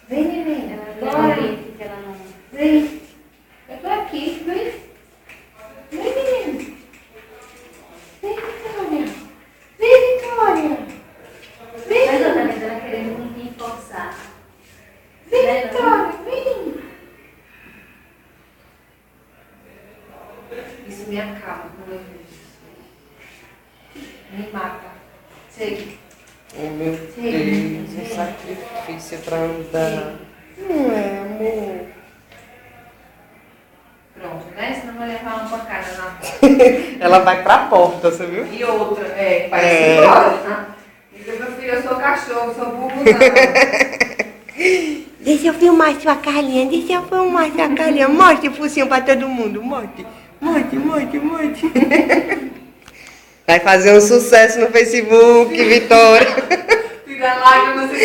Vem, neném. Bora. Que ela não... Vem. Eu tô aqui. Vem. Vem, menino. Vem, Vitória. Vem, Vitória. Vem. Mas eu também tava querendo me forçar. Vem, Vitória. Vem. Isso me acaba quando eu vejo isso. Me mata. Sei. Oh, meu Deus, um sacrifício pra andar. Não é, amor. Pronto, né? Senão vai levar uma pancada na Ela vai pra porta, você viu? E outra, parece embora, né? Diga, meu filho, eu sou cachorro, sou burro não. Deixa eu filmar sua Carlinha, deixa eu filmar sua Carlinha. Mostre o focinho pra todo mundo, mostre. Mostre. Vai fazer um sucesso no Facebook, Vitória. Tira lágrimas assim.